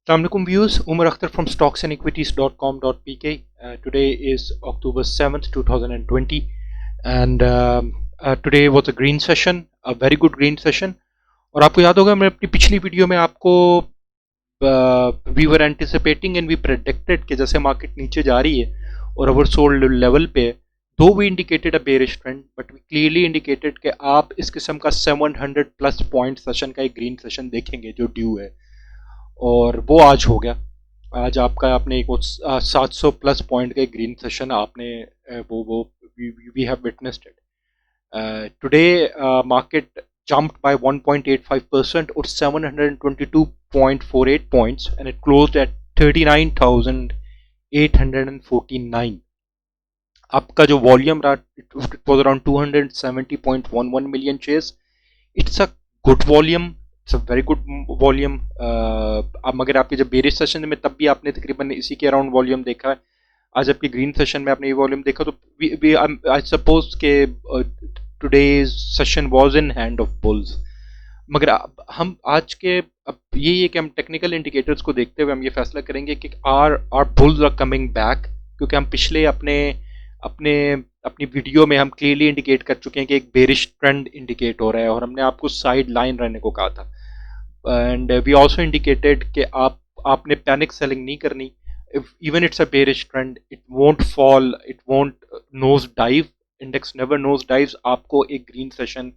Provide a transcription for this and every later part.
Assalamualaikum viewers, Umar Akhtar from stocksанdequities.com.pk. Today is October 7th, 2020 and today was a green session, a very good green session. और आपको याद होगा मैं अपनी पिछली वीडियो में आपको we were anticipating and we predicted कि जैसे मार्केट नीचे जा रही है और ओवर सोल्ड लेवल पे है, दो we indicated a bearish trend but we clearly indicated कि आप इस किस्म का 700 प्लस पॉइंट सेशन का एक ग्रीन सेशन देखेंगे जो ड्यू है, और वो आज हो गया। आज आपका आपने एक 700 प्लस पॉइंट का एक ग्रीन सेशन आपने वो we have witnessed it. Today market jumped by 1.85% or 722.48 points and it closed at 39,849. आपका जो वॉल्यूम रहा it was around 270.11 million shares. It's a good volume. It's a very good volume. अब मगर आपके जब bearish session में तब भी आपने तकरीबन इसी के अराउंड वॉल्यूम देखा है। आज आपके ग्रीन सेशन में आपने ये वॉल्यूम देखा तो आई सपोज के today's session was in hand of bulls. मगर हम आज के अब ये कि हम टेक्निकल इंडिकेटर्स को देखते हुए हम ये फैसला करेंगे कि are bulls are coming back, क्योंकि हम पिछले अपनी वीडियो में हम क्लियरली इंडिकेट कर चुके हैं कि एक बेरिश ट्रेंड इंडिकेट हो रहा है और हमने आपको साइड लाइन रहने को कहा था। एंड वी आल्सो इंडिकेटेड कि आपने पैनिक सेलिंग नहीं करनी। Even it's a bearish trend, it won't fall, it won't nose dive, index never nose dives. आपको एक ग्रीन सेशन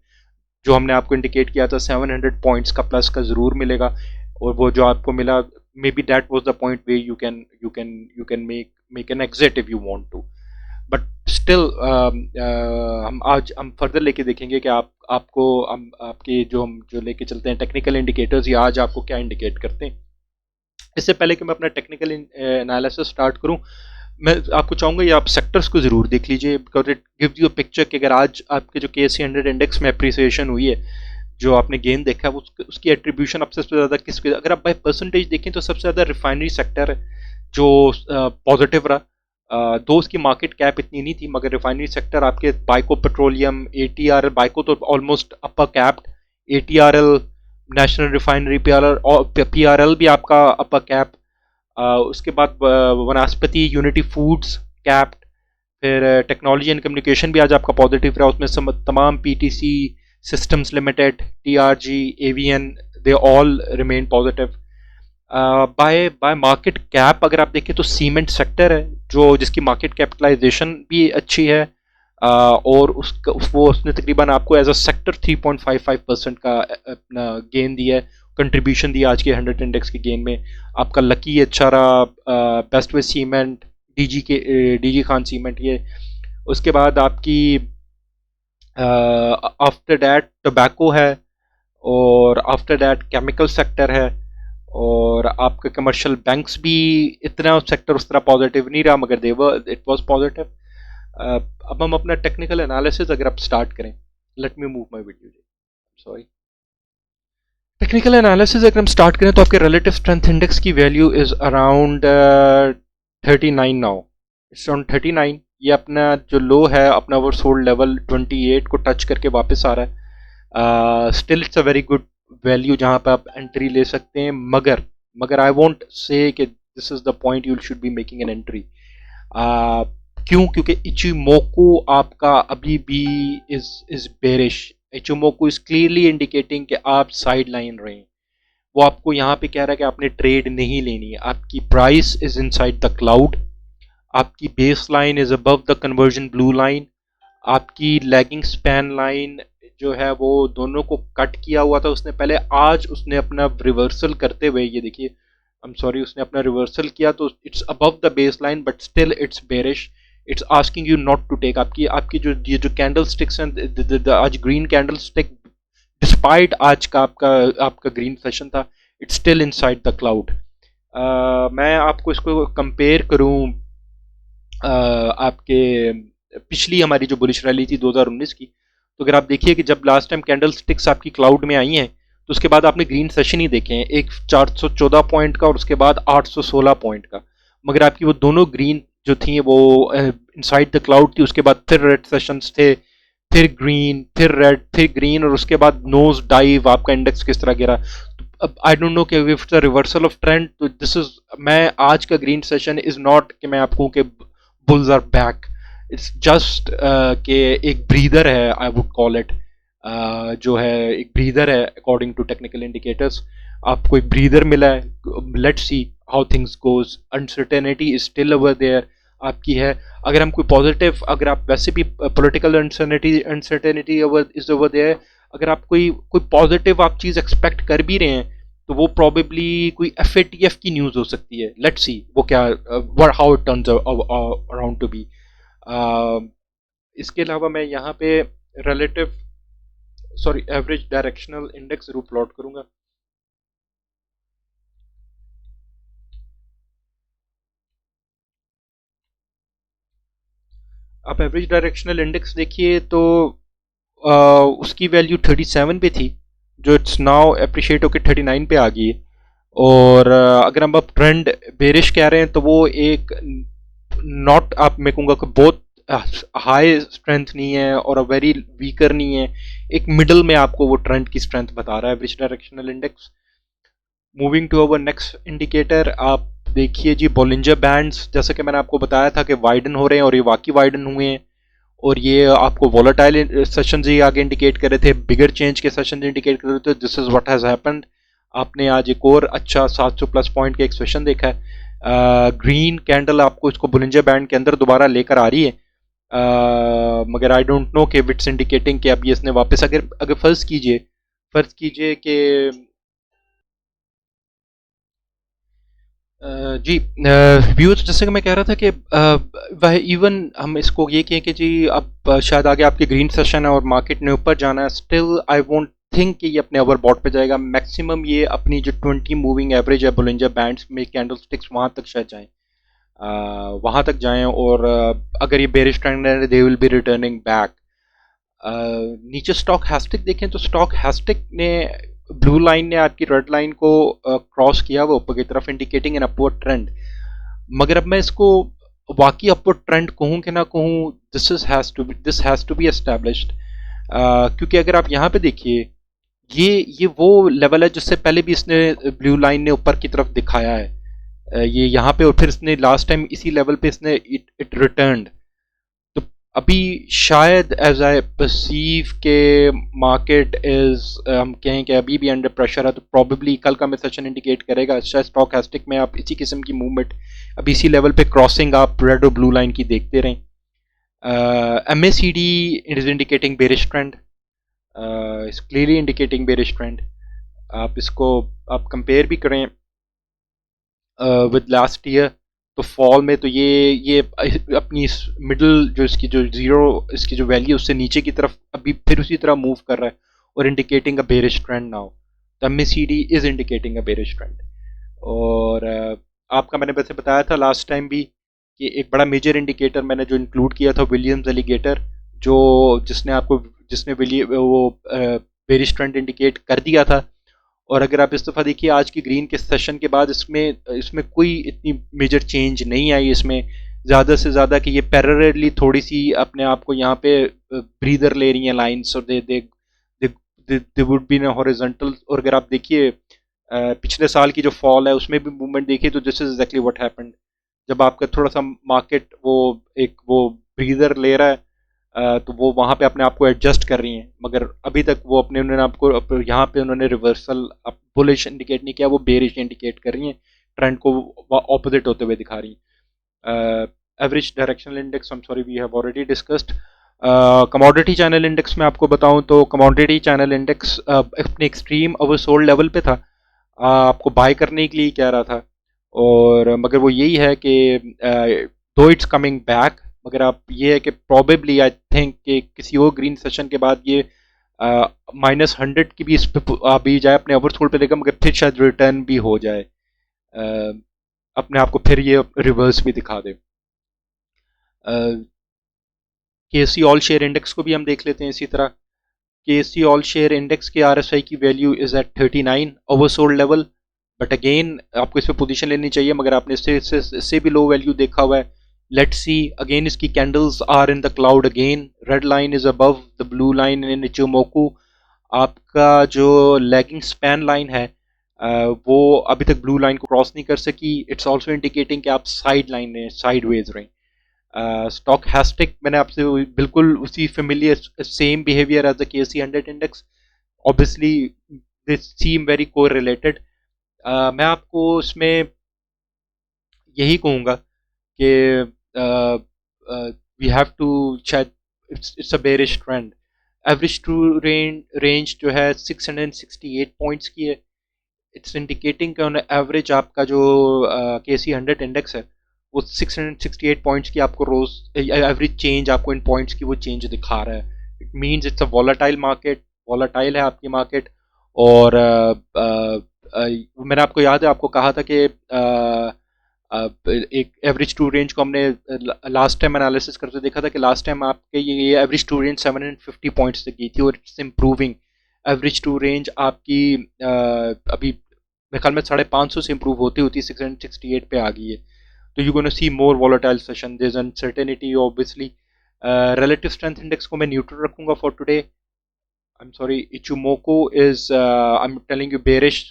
जो हमने आपको इंडिकेट किया था 700 पॉइंट्स का प्लस का जरूर मिलेगा, और वो जो आपको मिला maybe that was the point way you can make an exit if you want to. But still हम फर्दर लेके देखेंगे कि आपको हम आपके जो लेके चलते हैं टेक्निकल इंडिकेटर्स या आज आपको क्या इंडिकेट करते हैं। इससे पहले कि मैं अपना टेक्निकल एनालिसिस स्टार्ट करूं, मैं आपको चाहूँगा ये आप सेक्टर्स को ज़रूर देख लीजिए because it gives you a picture कि अगर आज आपके जो KSE 100 इंडेक्स में अप्रिसिएशन हुई है, जो आपने गेन देखा है, उसकी एट्रीब्यूशन अब सबसे ज़्यादा किसके, अगर आप बाय परसेंटेज देखें तो सबसे ज़्यादा रिफाइनरी सेक्टर है जो पॉजिटिव रहा। दो उसकी मार्केट कैप इतनी नहीं थी मगर रिफाइनरी सेक्टर आपके बाइको पेट्रोलियम, ATRL, बाइको तो almost upper capped, ATRL national refinery, PRL भी आपका अपर कैप, उसके बाद वनस्पति, यूनिटी फूड्स कैप्ड, फिर टेक्नोलॉजी एंड कम्युनिकेशन भी आज आपका पॉजिटिव रहा। उसमें तमाम PTC, systems limited, TRG, AVN, they all remain positive. By market cap अगर आप देखें तो सीमेंट सेक्टर है जो जिसकी मार्केट कैपिटलाइजेशन भी अच्छी है, और उसने तकरीबन आपको एज अ सेक्टर 3.55% का अपना गेन दिया है, कंट्रीब्यूशन दिया आज के 100 इंडेक्स के गेन में। आपका लकी अच्छा रहा, best way cement, DG Khan cement ये। उसके बाद आपकी आफ्टर दैट टोबैको है, और आफ्टर दैट केमिकल सेक्टर है, और आपके कमर्शियल बैंक्स भी इतना सेक्टर उस तरह पॉजिटिव नहीं रहा मगर इट वाज पॉजिटिव। अब हम अपना टेक्निकल एनालिसिस अगर आप स्टार्ट करें, let me move my video, sorry. Technical analysis अगर हम स्टार्ट करें तो आपके रिलेटिव स्ट्रेंथ इंडेक्स की value is around 39 now, it's around 39। ये अपना जो लो है, अपना ओवरसोल्ड लेवल 28 को टच करके वापस आ रहा है। Still it's a very good value जहाँ पे आप एंट्री ले सकते हैं, मगर आई वोंट से कि this is the point you should be making an entry. क्यों? क्योंकि इचिमोकू आपका अभी भी is bearish. Ichimoku is clearly indicating कि आप साइड लाइन रहे हैं। वो आपको यहाँ पे कह रहा है कि आपने ट्रेड नहीं लेनी है। आपकी price is inside the cloud, आपकी base line is above the conversion blue line, आपकी लैगिंग स्पैन लाइन जो है वो दोनों को कट किया हुआ था उसने पहले। आज उसने अपना रिवर्सल करते हुए, ये देखिए, आई एम सॉरी, उसने अपना रिवर्सल किया तो it's above the base line but still it's bearish. It's asking you not to take. आपकी जो कैंडल स्टिक्स हैं, आज ग्रीन कैंडल स्टिक, डिस्पाइट आज का आपका ग्रीन सेशन था, it's still inside the cloud. मैं आपको इसको कंपेयर करूं आपके पिछली हमारी जो बुलिश रैली थी 2019 की, तो अगर आप देखिए कि जब लास्ट टाइम कैंडल स्टिक्स आपकी क्लाउड में आई हैं तो उसके बाद आपने ग्रीन सेशन ही देखे हैं, एक 414 पॉइंट का और उसके बाद 816 पॉइंट का, मगर आपकी वो दोनों ग्रीन जो थी वो इनसाइड द क्लाउड थी। उसके बाद फिर रेड सेशंस थे, फिर ग्रीन, फिर रेड, फिर ग्रीन, और उसके बाद नोज डाइव आपका इंडेक्स किस तरह गिरा। आई डोंट नो कि if it's a reversal of trend, तो दिस इज, मैं आज का ग्रीन सेशन इज नॉट कि मैं आपको कि bulls are back, it's just कि एक ब्रीदर है, आई वुड कॉल इट, जो है एक ब्रीदर है अकॉर्डिंग टू टेक्निकल इंडिकेटर्स। आपको एक ब्रीदर मिला है, let's see how things goes, uncertainty is still over there आपकी है। अगर हम कोई पॉजिटिव, अगर आप वैसे भी political uncertainty uncertainty is over there, अगर आप कोई कोई पॉजिटिव आप चीज़ एक्सपेक्ट कर भी रहे हैं, तो वो प्रॉबेबली कोई FATF की न्यूज़ हो सकती है। लेट्स सी वो क्या, how it turns around to be. इसके अलावा मैं यहाँ पे relative, sorry, average directional index जरूर प्लॉट करूंगा। आप एवरेज डायरेक्शनल इंडेक्स देखिए तो उसकी वैल्यू 37 पे थी, जो इट्स नाउ अप्रिशिएट होकर 39 पे आ गई है। और अगर हम अब ट्रेंड बेरिश कह रहे हैं, तो वो एक नॉट, आप मैं कहूँगा कि बहुत हाई स्ट्रेंथ नहीं है और वेरी वीकर नहीं है, एक मिडल में आपको वो ट्रेंड की स्ट्रेंथ बता रहा है average directional index. Moving to our next indicator, आप देखिए जी बॉलिंजर बैंड्स, जैसे कि मैंने आपको बताया था कि वाइडन हो रहे हैं और ये वाकई वाइडन हुए हैं, और ये आपको वॉलेटाइल सेशन ही आगे इंडिकेट कर रहे थे, बिगर चेंज के सेशन इंडिकेट कर रहे थे। This is what has happened. आपने आज एक और अच्छा 700 प्लस पॉइंट का एक सेशन देखा है। ग्रीन कैंडल आपको इसको बुलिंजर बैंड के अंदर दोबारा लेकर आ रही है, मगर आई डोंट नो कि इट्स इंडिकेटिंग कि अब ये इसने वापस, अगर अगर फर्ज कीजिए कि जी व्यूज, जैसे कि मैं कह रहा था कि वह इवन हम इसको ये कहें कि जी अब शायद आगे आपकी ग्रीन सेशन है और मार्केट ने ऊपर जाना है, स्टिल आई वोंट थिंक कि ये अपने ओवर बॉट पे जाएगा। मैक्सिमम ये अपनी जो 20 मूविंग एवरेज है बोलिंजर बैंड्स में कैंडल स्टिक्स, वहाँ तक शायद जाएं, वहाँ तक जाएं, और अगर ये बेरिश ट्रेंड है they will be returning back. नीचे स्टॉक हैस्टिक देखें तो स्टॉक हैस्टिक ने, ब्लू लाइन ने आपकी रेड लाइन को क्रॉस किया हुआ ऊपर की तरफ, इंडिकेटिंग एन अपवर्ड ट्रेंड। मगर अब मैं इसको वाकई अपवर्ड ट्रेंड कहूँ कि ना कहूँ, this has to be established, क्योंकि अगर आप यहाँ पे देखिए, ये वो लेवल है जिससे पहले भी इसने ब्लू लाइन ने ऊपर की तरफ दिखाया है, ये यहाँ पे, और फिर इसने लास्ट टाइम इसी लेवल पे इसने इट रिटर्न्ड। तो अभी शायद एज आई परसीव के मार्केट इज, हम कहें कि अभी भी अंडर प्रेशर है, तो प्रॉबेबली कल का मैं सेशन इंडिकेट करेगा शायद स्टॉक हैस्टिक में आप इसी किस्म की मूवमेंट, अभी इसी लेवल पे क्रॉसिंग आप रेड और ब्लू लाइन की देखते रहें। MACD is indicating bearish trend, is clearly indicating bearish trend. आप इसको आप कंपेयर भी करें विद लास्ट ईयर, तो फॉल में तो ये अपनी मिडल जो इसकी जो जीरो, इसकी जो वैल्यू उससे नीचे की तरफ अभी फिर उसी तरह मूव कर रहा है, और indicating a bearish trend now. The MACD is indicating a bearish trend. और आपका मैंने वैसे बताया था लास्ट टाइम भी कि एक बड़ा मेजर इंडिकेटर मैंने जो इंक्लूड किया था विलियम्स एलिगेटर, जो जिसने आपको, जिसने वो बेरिश ट्रेंड इंडिकेट कर दिया था। और अगर आप इस दफ़ा देखिए आज की ग्रीन के सेशन के बाद, इसमें इसमें कोई इतनी मेजर चेंज नहीं आई इसमें, ज़्यादा से ज़्यादा कि ये पैरेलली थोड़ी सी अपने आप को यहाँ पे ब्रीदर ले रही हैं लाइन्स, और they would be in horizontal. और अगर आप देखिए पिछले साल की जो फॉल है उसमें भी मूवमेंट देखिए, तो this is exactly what happened. जब आपका थोड़ा सा मार्केट वो ब्रीदर ले रहा है, तो वो वहाँ पे अपने आप को एडजस्ट कर रही हैं, मगर अभी तक वो अपने, उन्होंने आपको यहाँ पे उन्होंने रिवर्सल बुलिश इंडिकेट नहीं किया, वो बेरिश इंडिकेट कर रही हैं, ट्रेंड को ऑपोजिट होते हुए दिखा रही हैं। Average directional index, I am sorry, we have already discussed. Commodity channel index में आपको बताऊं तो कमोडिटी चैनल इंडेक्स अपने एक्सट्रीम ओवरसोल्ड लेवल पे था, आपको बाय करने के लिए कह रहा था, और मगर वो यही है कि दो इट्स कमिंग बैक, मगर आप ये है कि प्रॉबेबली आई थिंक कि किसी और ग्रीन सेशन के बाद ये -100 की भी इस पे अभी जाए, अपने ओवरसोल्ड पे लेकर, मगर फिर शायद रिटर्न भी हो जाए, अपने आप को फिर ये रिवर्स भी दिखा दे। KSE ऑल शेयर इंडेक्स को भी हम देख लेते हैं इसी तरह। KSE ऑल शेयर इंडेक्स के RSI की value is at 39 oversold level, but again आपको इस पर पोजीशन लेनी चाहिए, मगर आपने इससे भी लो वैल्यू देखा हुआ है। लेट्स सी अगेन, इसकी candles are in the cloud again, red line is above the blue line in Ichimoku. आपका जो लैगिंग स्पैन लाइन है वो अभी तक ब्लू लाइन को क्रॉस नहीं कर सकी. इट्स ऑल्सो इंडिकेटिंग कि आप साइड लाइन में साइड वेज रहे. स्टॉक हैस्टिक मैंने आपसे बिल्कुल उसी familiar same behaviour as the KC 100 index. Obviously this seem very correlated. मैं आपको इसमें यही कहूँगा कि वी हैव टू शायद it's a bearish trend. Average true range जो है 668 पॉइंट्स की है. इट्स इंडिकेटिंग कि ऑन एवरेज आपका जो KC 100 इंडेक्स है वो 668 पॉइंट्स की आपको रोज एवरेज चेंज आपको इन पॉइंट्स की वो चेंज दिखा रहा है. It means it's a volatile market. Volatile है आपकी मार्केट. और मैंने आपको याद है आपको कहा था कि एक एवरेज टू रेंज को हमने लास्ट टाइम एनालिसिस करते देखा था कि लास्ट टाइम आपके ये एवरेज टू रेंज 750 पॉइंट्स तक गई थी और it's improving. Average true range आपकी अभी मेरे ख्याल में 550 से इम्प्रूव होती होती 668 पे आ गई है. तो you gonna see more volatile session. There is uncertainty obviously. Relative strength index को मैं न्यूट्रल रखूंगा for today. I am sorry, Ichimoku is I'm telling you bearish,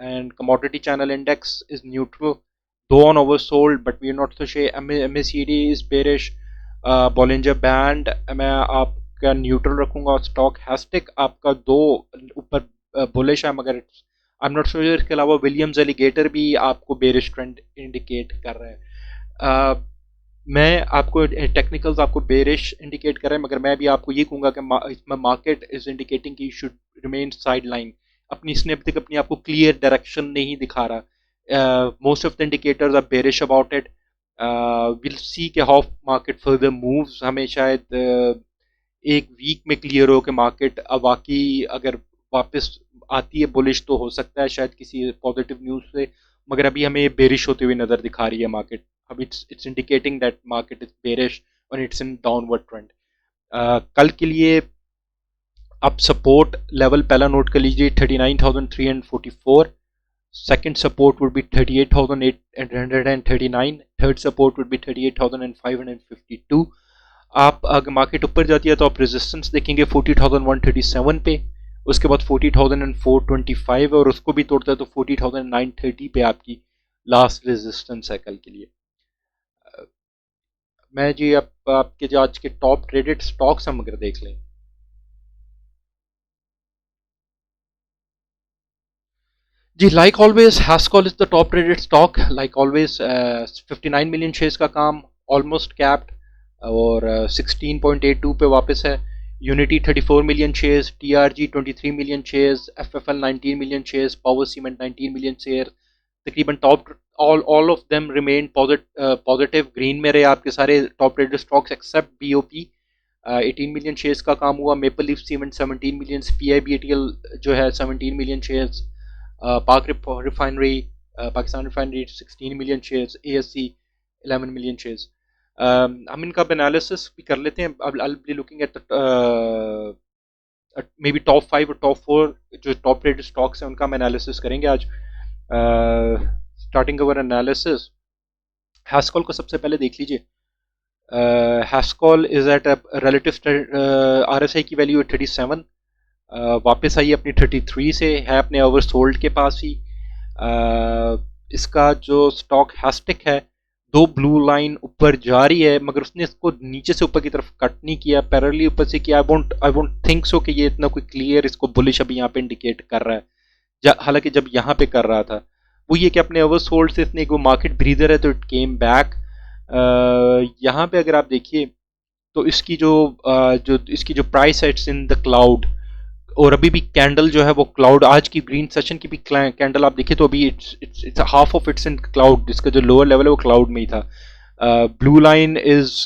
and commodity channel index is neutral, though on oversold, but we are not so sure. MACD is bearish. Bollinger Band मैं आपका neutral रखूंगा. Stock हैस्टिक आपका दो ऊपर bullish है मगर I am not sure. इसके अलावा विलियम्स एलिगेटर भी आपको बेरिश ट्रेंड इंडिकेट कर रहा है. मैं आपको टेक्निकल्स आपको बेरिश इंडिकेट कर रहे हैं मगर मैं भी आपको ये कहूँगा कि इसमें मार्केट इज इंडिकेटिंग कि शुड रिमेन साइड लाइन. अपनी इसने अभी तक अपनी आपको क्लियर डायरेक्शन नहीं दिखा रहा. Most of the indicators are bearish about it. Will see के हाउ मार्केट फर्दर मूव्स. हमें शायद एक वीक में क्लियर हो कि मार्केट वाकई अगर वापस आती है बुलिश तो हो सकता है शायद किसी पॉजिटिव न्यूज़ से. मगर अभी हमें बेरिश होते हुए नज़र दिखा रही है मार्केट. अब it's indicating that market is bearish और इट्स इन डाउनवर्ड ट्रेंड. कल के लिए आप सपोर्ट लेवल पहला नोट कर लीजिए 39,344. Second support would be 38,839. Third support would be 38,552. आप अगर मार्केट ऊपर जाती है तो आप रेजिस्टेंस देखेंगे 40,137 पे. उसके बाद 40,425 है और उसको भी तोड़ता है तो 40,930 पे आपकी लास्ट रेजिस्टेंस है कल के लिए. मैं जी आपके जो आज के टॉप ट्रेडेड स्टॉक्स हम अगर देख लें. जी like always Hascol is the top traded stock. Like always 59 million shares का काम ऑलमोस्ट कैप्ड और 16.82 पे वापस है. Unity 34 million shares. TRG 23 million shares. FFL 19 million shares. Power Cement 19 million share. तकरीबन top all of them remain positive green में रहे आपके सारे top traded stocks except BOP. 18 million shares का काम हुआ. Maple Leaf Cement 17 million. PIBTL जो है 17 million shares. Pak refinery Pakistan refinery 16 million shares. ASC 11 million shares. हम इनका एनालिसिस भी कर लेते हैं. अब I be looking at maybe top 5 और टॉप 4 जो टॉप ट्रेडेड स्टॉक्स हैं उनका हम एनालिसिस करेंगे आज. स्टार्टिंग अवर एनालिसिस हैस्कॉल को सबसे पहले देख लीजिए. हैस्कॉल इज एट रिलेटिव RSI की वैल्यू 37. वापस आई अपनी 33 से. है अपने ओवरसोल्ड के पास ही. इसका जो स्टॉक हैस्टिक है दो ब्लू लाइन ऊपर जा रही है मगर उसने इसको नीचे से ऊपर की तरफ कट नहीं किया. पैरेलली ऊपर से किया. आई वोंट थिंक सो कि ये इतना कोई क्लियर इसको बुलिश अभी यहाँ पे इंडिकेट कर रहा है. हालांकि जब यहाँ पे कर रहा था वो ये कि अपने ओवरसोल्ड से इसने वो मार्केट ब्रीदर है तो इट केम बैक. यहाँ पे अगर आप देखिए तो इसकी जो प्राइस है इट्स इन द क्लाउड. और अभी भी कैंडल जो है वो क्लाउड. आज की ग्रीन सेशन की भी कैंडल आप देखिए तो अभी it's half of it's in cloud. जिसका जो लोअर लेवल है वो क्लाउड में ही था. Blue line is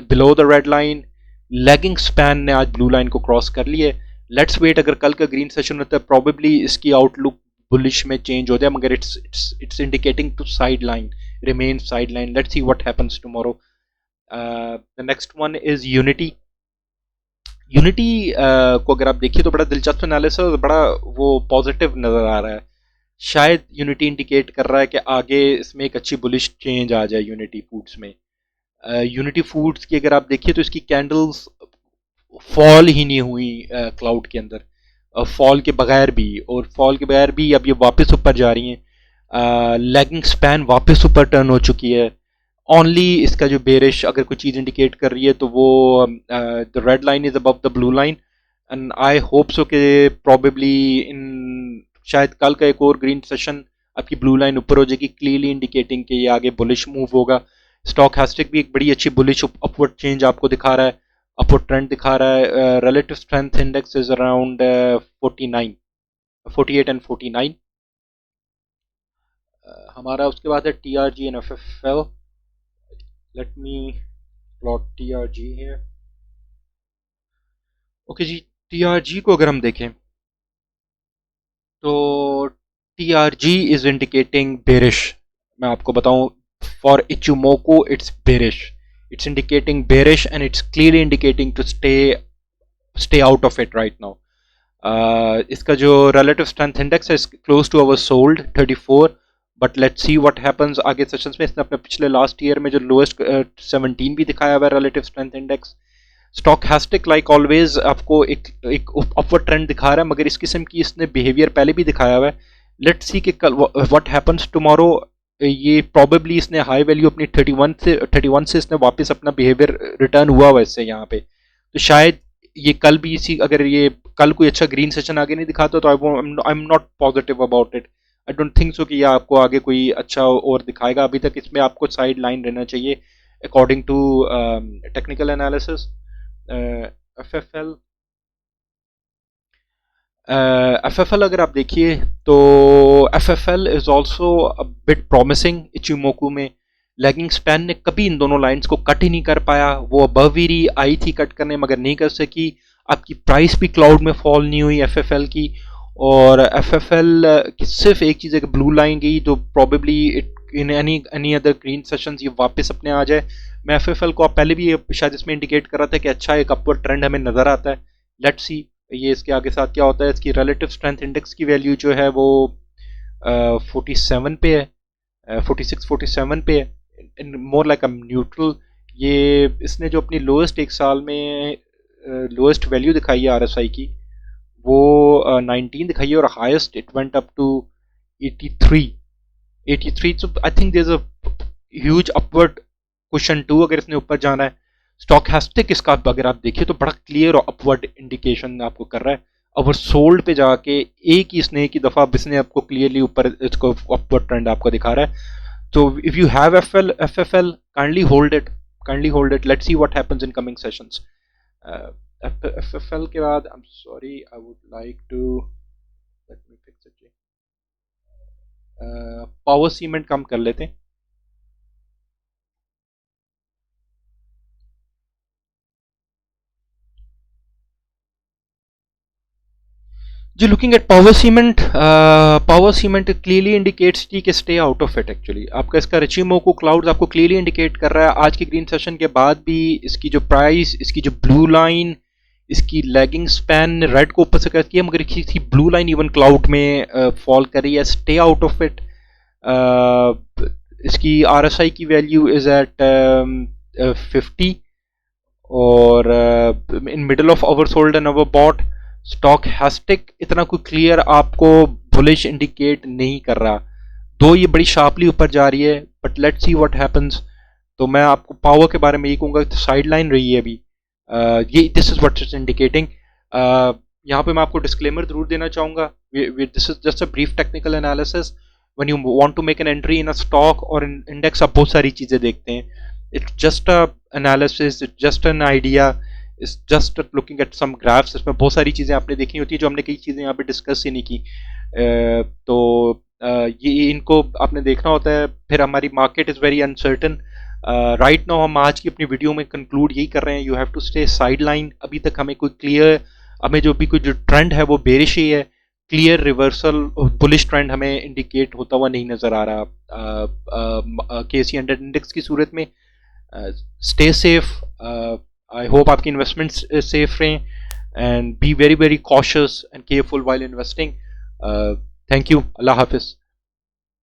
below the red line. Lagging span ने आज ब्लू लाइन को क्रॉस कर लिया है. Let's wait. अगर कल का ग्रीन सेशन होता है प्रॉबेबली इसकी आउटलुक बुलिश में चेंज हो जाए मगर it's indicating to side line. Remain side line. Let's see what happens tomorrow. The next one is Unity. Unity को अगर आप देखिए तो बड़ा दिलचस्प एनालिसिस और बड़ा वो पॉजिटिव नज़र आ रहा है. शायद यूनिटी इंडिकेट कर रहा है कि आगे इसमें एक अच्छी बुलिश चेंज आ जाए यूनिटी फूड्स में. यूनिटी फूड्स की अगर आप देखिए तो इसकी कैंडल्स फॉल ही नहीं हुई क्लाउड के अंदर. फॉल के बगैर भी, और फॉल के बगैर भी अब ये वापस ऊपर जा रही हैं। लैगिंग स्पैन वापस ऊपर टर्न हो चुकी है। ओनली इसका जो बेरिश अगर कोई चीज़ इंडिकेट कर रही है तो वो the red line is above the blue line, and I hope so कि प्रॉबेबली इन शायद कल का एक और ग्रीन सेशन आपकी ब्लू लाइन ऊपर हो जाएगी, क्लियरली इंडिकेटिंग कि ये आगे बुलिश मूव होगा। स्टॉकहास्टिक भी एक बड़ी अच्छी बुलिश अपवर्ड चेंज आपको दिखा रहा है, अपवर्ड ट्रेंड दिखा रहा है। Relative strength index is around 49, 48 and 49। हमारा उसके बाद है T R G and F F L. Let me plot T R G है। ओके जी, टी आर जी को अगर हम देखें तो T R G is indicating bearish. मैं आपको बताऊं, for Ichimoku it's bearish, it's indicating bearish and it's clearly indicating to stay out of it right now. इसका जो relative strength index है close to our sold 34, but let's see what happens आगे sessions में। इसने अपने पिछले last year में जो लोएस्ट 17 भी दिखाया हुआ है relative strength index। Stochastic like always आपको एक अपवर्ड ट्रेंड दिखा रहा है, मगर इस किस्म की इसने बिहेवियर पहले भी दिखाया हुआ है। लेट्स सी कि कल व्हाट हैपेंस टुमारो। ये प्रॉबेबली इसने हाई वैल्यू अपनी 31 से इसने वापस अपना बिहेवियर रिटर्न हुआ हुआ इससे यहाँ पे, तो शायद ये कल भी इसी, अगर ये कल कोई अच्छा ग्रीन सेशन आगे नहीं दिखाता तो I am not positive about it. I don't think so कि ये आपको आगे कोई अच्छा और दिखाएगा। अभी तक इसमें आपको साइड लाइन रहना चाहिए according to technical analysis. FFL FFL अगर आप देखिए तो FFL is also bit promising. Ichimoku में लैगिंग स्पैन ने कभी इन दोनों लाइंस को कट ही नहीं कर पाया। वो अबव ही आई थी कट करने, मगर नहीं कर सकी। आपकी प्राइस भी क्लाउड में फॉल नहीं हुई FFL की। और FFL की सिर्फ एक चीज़ है कि ब्लू लाइन गई, तो probably in any other green sessions ये वापस अपने आ जाए। मैं FFL को आप पहले भी शायद इसमें इंडिकेट कर रहा था कि अच्छा एक अपवर्ड ट्रेंड हमें नज़र आता है। लेट्स सी ये इसके आगे साथ क्या होता है। इसकी रिलेटिव स्ट्रेंथ इंडेक्स की वैल्यू जो है वो 47 पे है, 46 47 पे है, मोर लाइक अ न्यूट्रल। ये इसने जो अपनी लोएस्ट एक साल में लोएस्ट वैल्यू दिखाई है RSI की, वो 19 दिखाई है, और highest it went up to 83। So I think there is a huge upward question to अगर इसने ऊपर जाना है। स्टॉकहास्टिक इसका अगर आप देखिए तो बड़ा क्लियर और अपवर्ड इंडिकेशन आपको कर रहा है। ओवर सोल्ड पे जाके एक ही दफ़ा इसने आपको क्लियरली ऊपर इसको अपवर्ड ट्रेंड आपको दिखा रहा है। तो if you have FFL, kindly hold it, let's see what happens in coming sessions. FFL के बाद I am sorry, I would like to let me fix it. Power Cement कम कर लेते हैं। जी, looking at Power Cement clearly indicates कि stay out of it. Actually आपका इसका रिचिमोको क्लाउड्स आपको क्लियरली इंडिकेट कर रहा है। आज के ग्रीन सेशन के बाद भी इसकी जो प्राइस, इसकी जो ब्लू लाइन, इसकी लैगिंग स्पैन ने रेड को ऊपर से कर किया, मगर इसकी ब्लू लाइन इवन क्लाउड में फॉल कर रही है। Stay out of it. इसकी RSI की वैल्यू इज एट 50, और in middle of over sold and over bought. Stochastic इतना कोई क्लियर आपको बुलिश इंडिकेट नहीं कर रहा, दो ये बड़ी शार्पली ऊपर जा रही है, but let's see what happens. तो मैं आपको पावर के बारे में ये कहूँगा, साइड लाइन रही है अभी। ये this is what is indicating. यहाँ पे मैं आपको डिस्क्लेमर जरूर देना चाहूँगा, this is just a brief technical analysis. When you want to make an entry in a stock और इंडेक्स, आप बहुत सारी चीज़ें देखते हैं। It's just a analysis, it's just an idea, it's just looking at some graphs. इसमें बहुत सारी चीज़ें आपने देखनी होती है जो हमने कई चीज़ें यहाँ पे डिस्कस ही नहीं की। तो ये इनको आपने देखना होता है। फिर हमारी market is very uncertain right now. हम आज की अपनी वीडियो में कंक्लूड यही कर रहे हैं, you have to stay side line. अभी तक हमें कोई क्लियर, हमें जो भी कोई जो ट्रेंड है वो बेरिश ही है। क्लियर रिवर्सल बुलिश ट्रेंड हमें इंडिकेट होता हुआ नहीं नज़र आ रहा KSE 100 इंडेक्स की सूरत में। Stay safe. आई होप आपकी इन्वेस्टमेंट्स सेफ रहें, and be very very cautious and careful while investing. Thank you. अल्लाह हाफिज़।